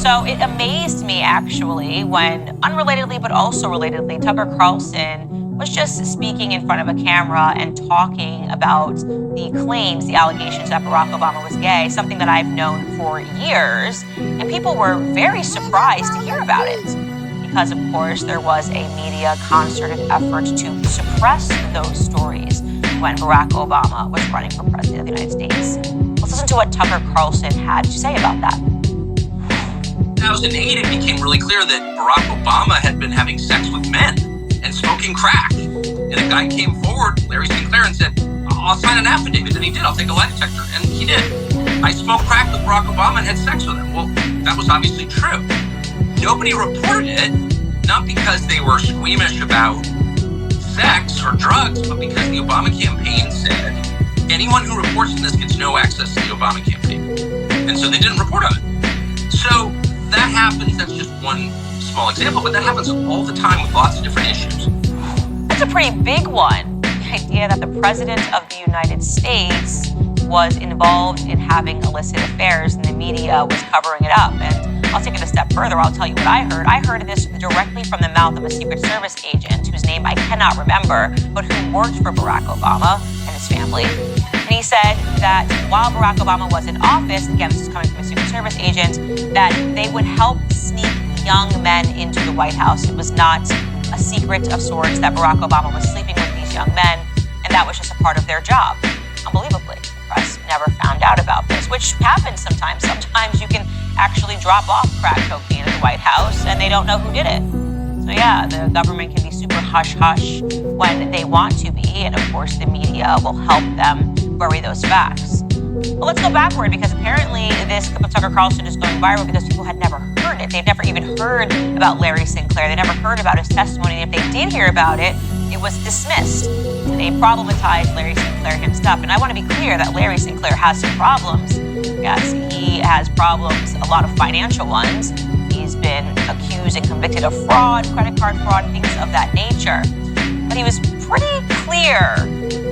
So it amazed me, actually, when unrelatedly but also relatedly, Tucker Carlson was just speaking in front of a camera and talking about the claims, the allegations that Barack Obama was gay, something that I've known for years. And people were very surprised to hear about it because, of course, there was a media concerted effort to suppress those stories when Barack Obama was running for president of the United States. Let's listen to what Tucker Carlson had to say about that. 2008, it became really clear that Barack Obama had been having sex with men and smoking crack. And a guy came forward, Larry Sinclair, and said, I'll sign an affidavit. And he did. I'll take a lie detector. And he did. I smoked crack with Barack Obama and had sex with him. Well, that was obviously true. Nobody reported it, not because they were squeamish about sex or drugs, but because the Obama campaign said anyone who reports on this gets no access to the Obama campaign. And so they didn't report on it. So that happens. That's just one small example, but that happens all the time with lots of different issues. That's a pretty big one. The idea that the president of the United States was involved in having illicit affairs and the media was covering it up. And I'll take it a step further. I'll tell you what I heard. I heard this directly from the mouth of a Secret Service agent whose name I cannot remember, but who worked for Barack Obama and his family. And he said that while Barack Obama was in office, again, this is coming from a Secret Service agent, that they would help sneak young men into the White House. It was not a secret of sorts that Barack Obama was sleeping with these young men, and that was just a part of their job. Unbelievably, the press never found out about this, which happens sometimes. Sometimes you can actually drop off crack cocaine at the White House, and they don't know who did it. So yeah, the government can be super hush-hush when they want to be, and of course the media will help them bury those facts. But let's go backward, because apparently this clip of Tucker Carlson is going viral because people had never heard it. They've never even heard about Larry Sinclair. They never heard about his testimony. And if they did hear about it, it was dismissed. They problematized Larry Sinclair himself. And I want to be clear that Larry Sinclair has some problems. Yes, he has problems, a lot of financial ones. He's been accused and convicted of fraud, credit card fraud, things of that nature. But he was pretty clear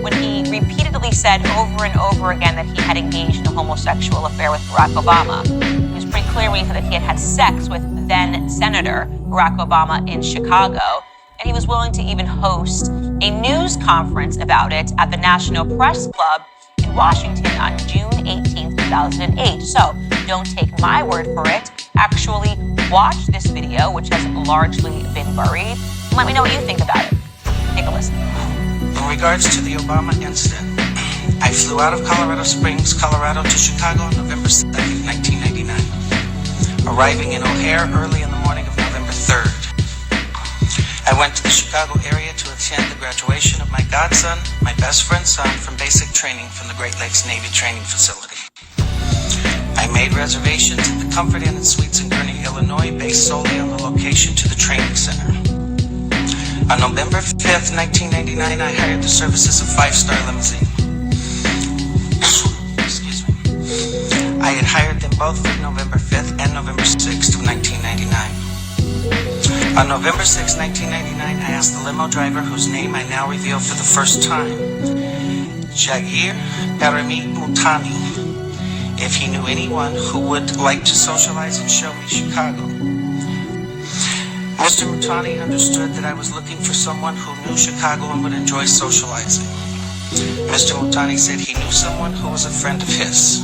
when he repeatedly said over and over again that he had engaged in a homosexual affair with Barack Obama. He was pretty clear when he said that he had had sex with then Senator Barack Obama in Chicago. And he was willing to even host a news conference about it at the National Press Club in Washington on June 18th, 2008. So don't take my word for it. Actually watch this video, which has largely been buried. Let me know what you think about it. Take a listen. In regards to the Obama incident, I flew out of Colorado Springs, Colorado to Chicago on November 2nd, 1999, arriving in O'Hare early in the morning of November 3rd. I went to the Chicago area to attend the graduation of my godson, my best friend's son, from basic training from the Great Lakes Navy Training Facility. I made reservations at the Comfort Inn and Suites in Gurnee, Illinois, based solely on the location to the training center. On November 5th, 1999, I hired the services of Five Star Limousine. Excuse me. I had hired them both for November 5th and November 6th of 1999. On November 6th, 1999, I asked the limo driver, whose name I now reveal for the first time, Jair Parami Mutani, if he knew anyone who would like to socialize and show me Chicago. Mr. Mutani understood that I was looking for someone who knew Chicago and would enjoy socializing. Mr. Mutani said he knew someone who was a friend of his.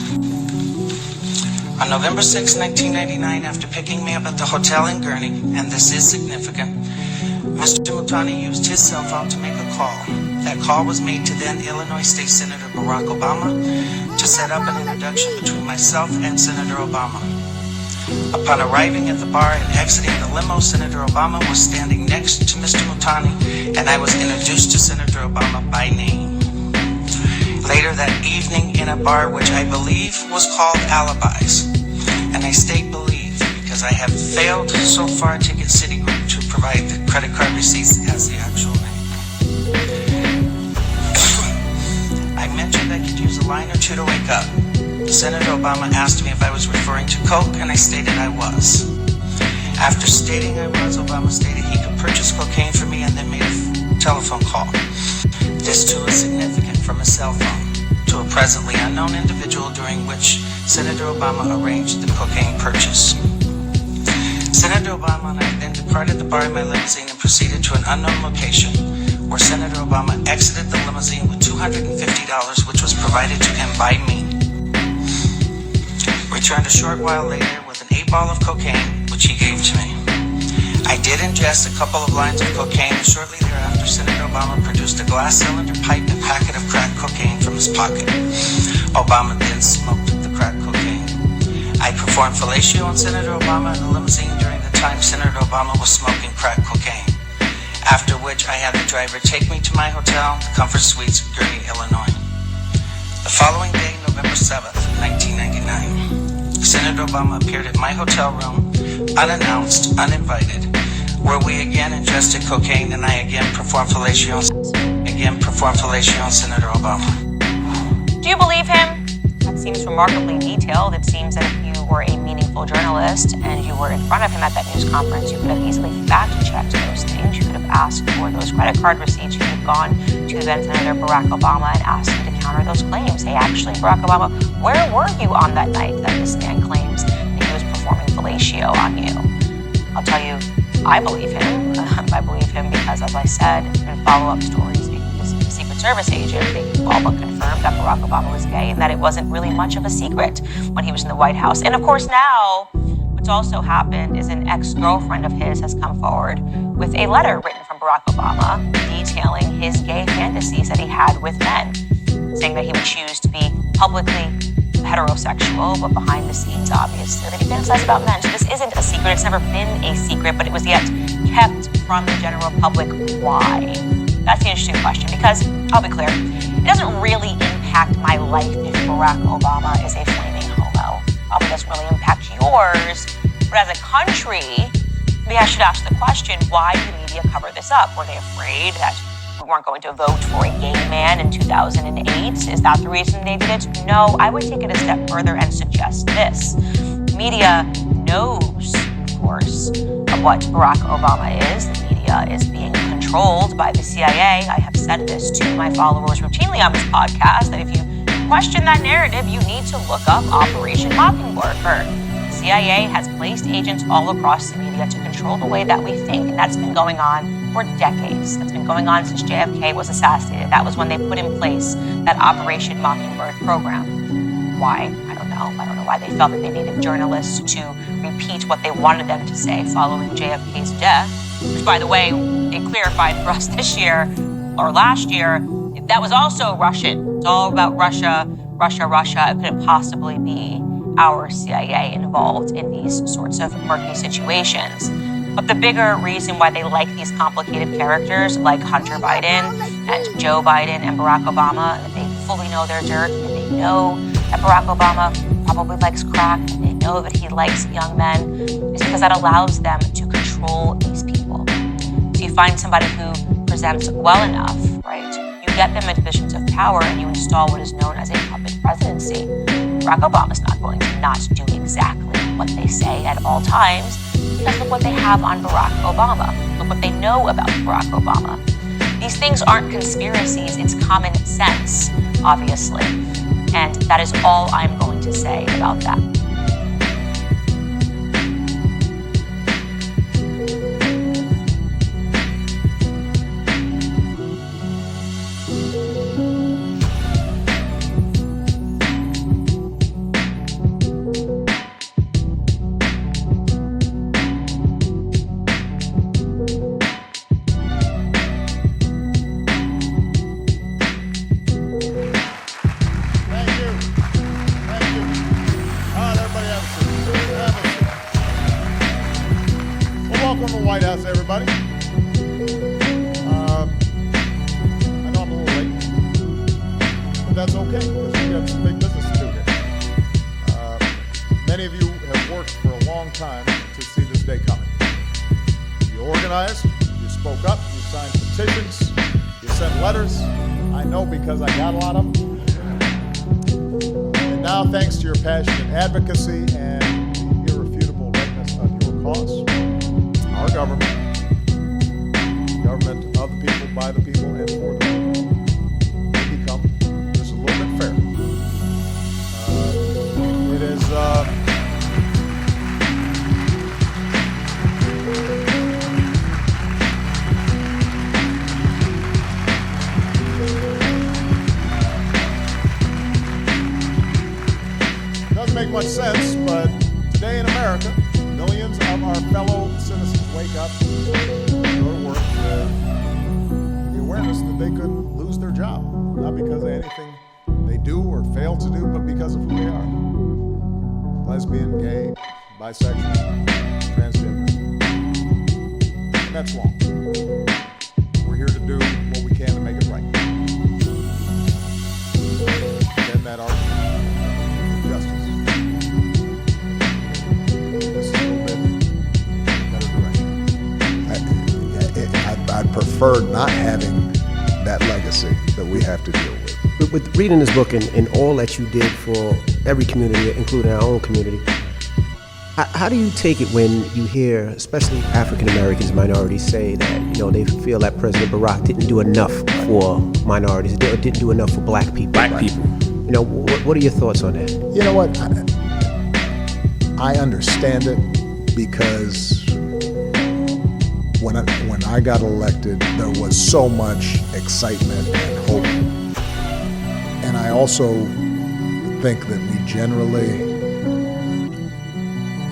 On November 6, 1999, after picking me up at the hotel in Gurnee, and this is significant, Mr. Mutani used his cell phone to make a call. That call was made to then Illinois State Senator Barack Obama to set up an introduction between myself and Senator Obama. Upon arriving at the bar and exiting the limo, Senator Obama was standing next to Mr. Mutani, and I was introduced to Senator Obama by name. Later that evening in a bar which I believe was called Alibis, and I state believe because I have failed so far to get Citigroup to provide the credit card receipts as the actual name. I mentioned I could use a line or two to wake up. Senator Obama asked me if I was referring to coke, and I stated I was. After stating I was, Obama stated he could purchase cocaine for me and then made a telephone call. This too is significant, from a cell phone to a presently unknown individual, during which Senator Obama arranged the cocaine purchase. Senator Obama and I then departed the bar in my limousine and proceeded to an unknown location where Senator Obama exited the limousine with $250, which was provided to him by me. Returned a short while later with an 8-ball of cocaine, which he gave to me. I did ingest a couple of lines of cocaine, and shortly thereafter, Senator Obama produced a glass cylinder pipe and packet of crack cocaine from his pocket. Obama then smoked the crack cocaine. I performed fellatio on Senator Obama in the limousine during the time Senator Obama was smoking crack cocaine, after which I had the driver take me to my hotel, the Comfort Suites, Gurnee, Illinois. The following day, November 7th, 1999, Senator Obama appeared at my hotel room, unannounced, uninvited, where we again ingested cocaine and I again performed fellatio on Senator Obama. Do you believe him? That seems remarkably detailed. It seems that if you were a meaningful journalist and you were in front of him at that news conference, you could have easily fact-checked those things. You could have asked for those credit card receipts. You could have gone to then Senator Barack Obama and asked him to counter those claims. Hey, actually, Barack Obama, where were you on that night that this man claims that he was performing fellatio on you? I'll tell you, I believe him. I believe him because, as I said in follow-up stories, speaking to the Secret Service agent, they all but confirmed that Barack Obama was gay and that it wasn't really much of a secret when he was in the White House. And of course now, what's also happened is an ex-girlfriend of his has come forward with a letter written from Barack Obama detailing his gay fantasies that he had with men, saying that he would choose to be publicly heterosexual, but behind the scenes, obviously, that he fantasized about men. So this isn't a secret. It's never been a secret, but it was yet kept from the general public. Why? That's the interesting question, because I'll be clear, it doesn't really impact my life if Barack Obama is a flaming homo. Probably doesn't really impact yours, but as a country, we should ask the question, why did the media cover this up? Were they afraid that we weren't going to vote for a gay man in 2008? Is that the reason they did it? No, I would take it a step further and suggest this. Media knows, of course, of what Barack Obama is. The media is being controlled by the CIA. I have said this to my followers routinely on this podcast, that if you question that narrative, you need to look up Operation Mockingbird. The CIA has placed agents all across the media to control the way that we think, and that's been going on for decades. That's been going on since JFK was assassinated. That was when they put in place that Operation Mockingbird program. Why? I don't know. I don't know why they felt that they needed journalists to repeat what they wanted them to say following JFK's death, which, by the way, it clarified for us this year or last year, that was also Russian. It's all about Russia, Russia, Russia. It couldn't possibly be our CIA involved in these sorts of murky situations. But the bigger reason why they like these complicated characters like Hunter Biden and Joe Biden and Barack Obama, that they fully know their dirt, and they know that Barack Obama probably likes crack, and they know that he likes young men, is because that allows them to control these people. So you find somebody who presents well enough, right? You get them in positions of power and you install what is known as a puppet presidency. Barack Obama's not going to not do exactly what they say at all times, because look what they have on Barack Obama. Look what they know about Barack Obama. These things aren't conspiracies, it's common sense, obviously. And that is all I'm going to say about that. Welcome to the White House, everybody. I know I'm a little late, but that's okay, because we got some big business to do here. Many of you have worked for a long time to see this day coming. You organized, you spoke up, you signed petitions, you sent letters. I know because I got a lot of them. And now, thanks to your passionate advocacy and the irrefutable rightness of your cause, our government of the people, by the people, and for the people, will become just a little bit fairer. It is much sense, but today in America, millions of our fellow citizens wake up, go to work with the awareness that they could lose their job, not because of anything they do or fail to do, but because of who they are. Lesbian, gay, bisexual, transgender. And that's wrong. We're here to do what we can to make it right. Then that argument, justice. This is a little bit better direction. I'd prefer not having that legacy that we have to deal with. With reading this book and all that you did for every community, including our own community, how do you take it when you hear, especially African Americans, minorities, say that they feel that President Barack didn't do enough for minorities, didn't do enough for black people? What are your thoughts on that? You know what? I understand it because when I got elected, there was so much excitement and hope. And I also think that we generally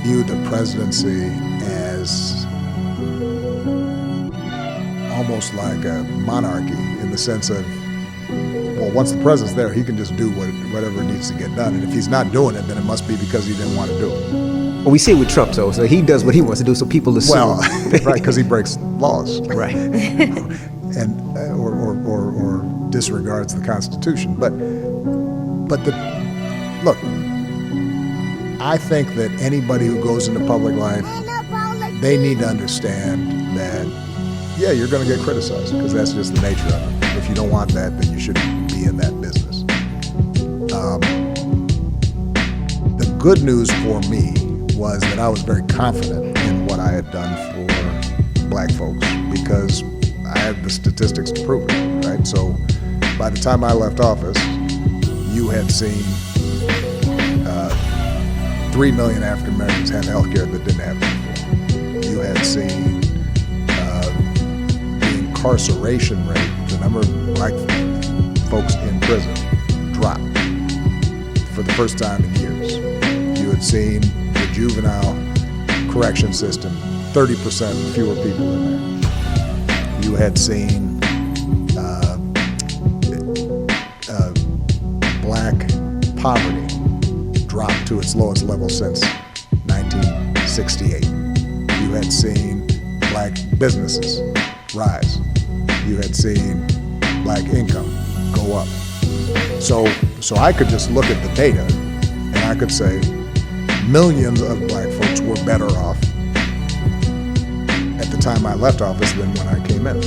view the presidency as almost like a monarchy in the sense of, well, once the president's there, he can just do whatever needs to get done. And if he's not doing it, then it must be because he didn't want to do it. Well, we see it with Trump, so he does what he wants to do, so people assume. Well, right, because he breaks laws. Right. And or disregards the Constitution. But look, I think that anybody who goes into public life, they need to understand that, yeah, you're going to get criticized because that's just the nature of it. If you don't want that, then you shouldn't be in that business. The good news for me was that I was very confident in what I had done for black folks because I had the statistics to prove it, right? So by the time I left office, you had seen 3 million African Americans have health care that didn't have it before. You had seen the incarceration rate, the number of black folks in prison, drop for the first time in years. You had seen the juvenile correction system, 30% fewer people in there. You had seen black poverty drop to its lowest level since 1968. You had seen black businesses rise. You had seen black income go up. So I could just look at the data and I could say millions of black folks were better off at the time I left office than when I came in.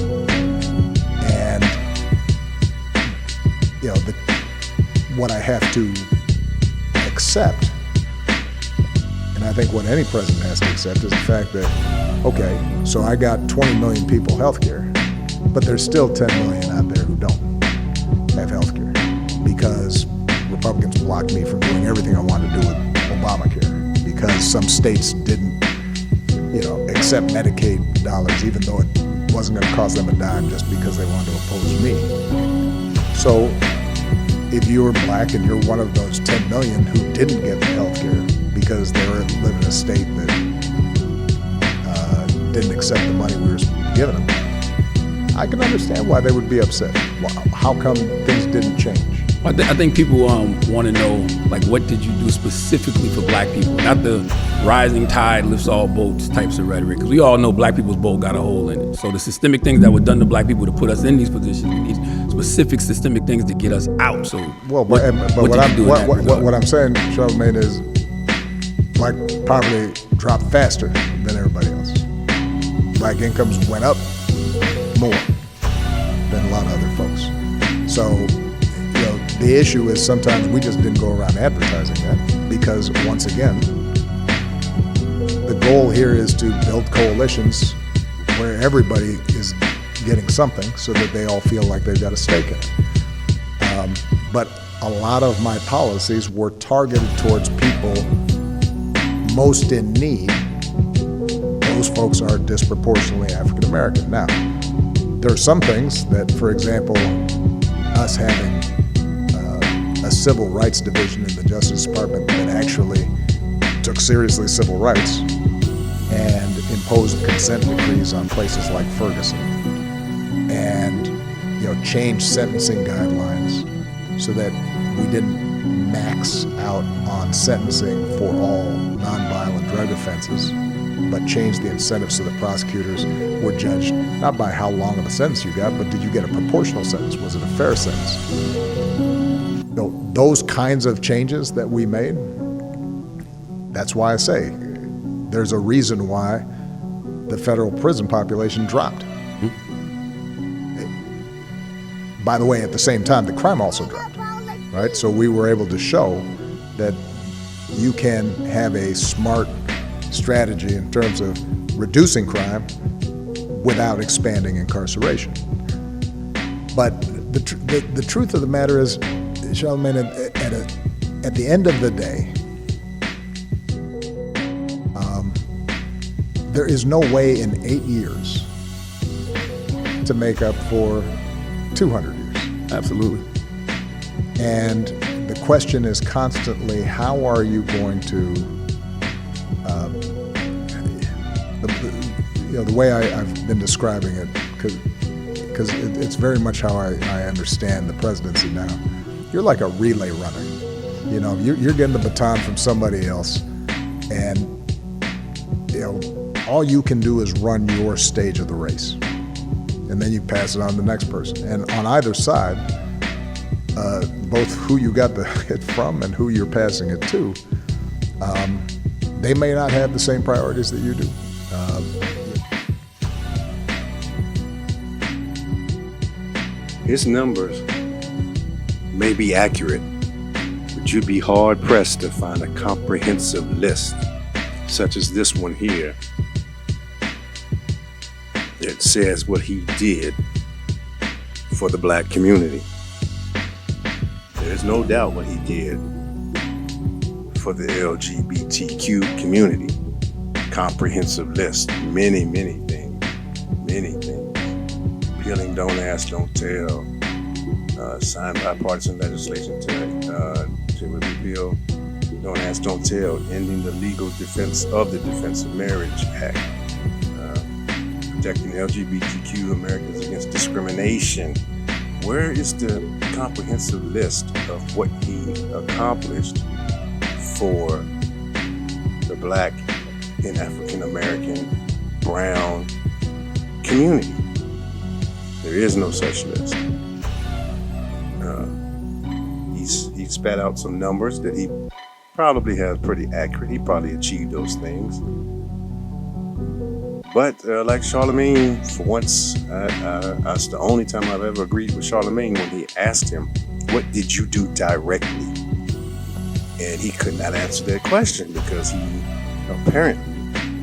And what I have to accept, and I think what any president has to accept, is the fact that, okay, so I got 20 million people health care, but there's still 10 million out there who don't have health care because Republicans blocked me from doing everything I wanted to do with Obamacare because some states didn't, accept Medicaid dollars even though it wasn't going to cost them a dime just because they wanted to oppose me. So if you're black and you're one of those 10 million who didn't get the health care because they live in a state that didn't accept the money we were giving them, I can understand why they would be upset. How come things didn't change? I think people want to know, what did you do specifically for black people? Not the rising tide lifts all boats types of rhetoric, because we all know black people's boat got a hole in it. So the systemic things that were done to black people to put us in these positions, we need specific systemic things to get us out. So what I'm saying, Charlemagne, is black poverty dropped faster than everybody else. Black incomes went up more than a lot of other folks. So the issue is sometimes we just didn't go around advertising that because, once again, the goal here is to build coalitions where everybody is getting something so that they all feel like they've got a stake in it. But a lot of my policies were targeted towards people most in need. Those folks are disproportionately African American. Now, there are some things that, for example, us having a civil rights division in the Justice Department that actually took seriously civil rights and imposed consent decrees on places like Ferguson, and changed sentencing guidelines so that we didn't max out on sentencing for all nonviolent drug offenses, but changed the incentives so that prosecutors were judged not by how long of a sentence you got, but did you get a proportional sentence? Was it a fair sentence? Those kinds of changes that we made, that's why I say there's a reason why the federal prison population dropped. By the way, at the same time, the crime also dropped, right? So we were able to show that you can have a smart strategy in terms of reducing crime without expanding incarceration. But the truth of the matter is, Charlamagne, at the end of the day, there is no way in 8 years to make up for 200 years. Absolutely. And the question is constantly, how are you going to, the way I've been describing it, because it's very much how I understand the presidency now. You're like a relay runner. You're getting the baton from somebody else, and all you can do is run your stage of the race, and then you pass it on to the next person. And on either side, both who you got the hit from and who you're passing it to, they may not have the same priorities that you do. His numbers may be accurate, but you'd be hard-pressed to find a comprehensive list, such as this one here, that says what he did for the black community. There's no doubt what he did for the LGBTQ community. Comprehensive list, many things. Repealing Don't Ask, Don't Tell, signed bipartisan legislation to repeal Don't Ask, Don't Tell, ending the legal defense of the Defense of Marriage Act, protecting LGBTQ Americans against discrimination. Where is the comprehensive list of what he accomplished for the black and African American brown community? There is no such list. He spat out some numbers that he probably has pretty accurate. He probably achieved those things. But like Charlamagne, for once, that's the only time I've ever agreed with Charlamagne when he asked him, what did you do directly? And he could not answer that question because he apparently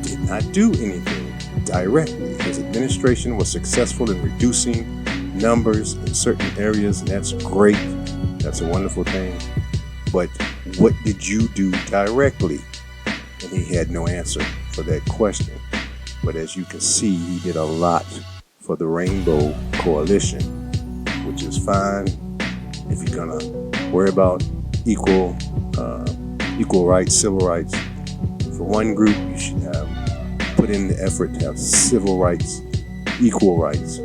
did not do anything directly. His administration was successful in reducing numbers in certain areas, and that's great. That's a wonderful thing. But what did you do directly? And he had no answer for that question. But as you can see, he did a lot for the Rainbow Coalition, which is fine if you're gonna worry about equal rights, civil rights. For one group, you should have put in the effort to have civil rights, equal rights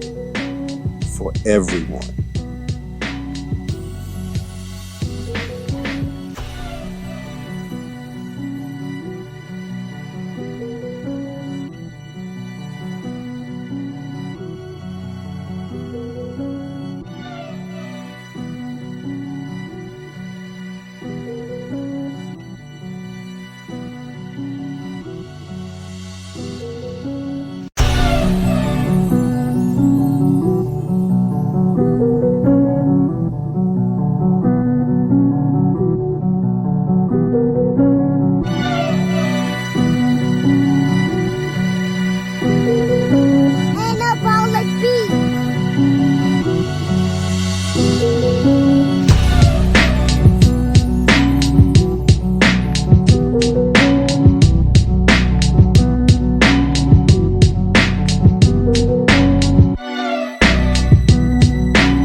for everyone.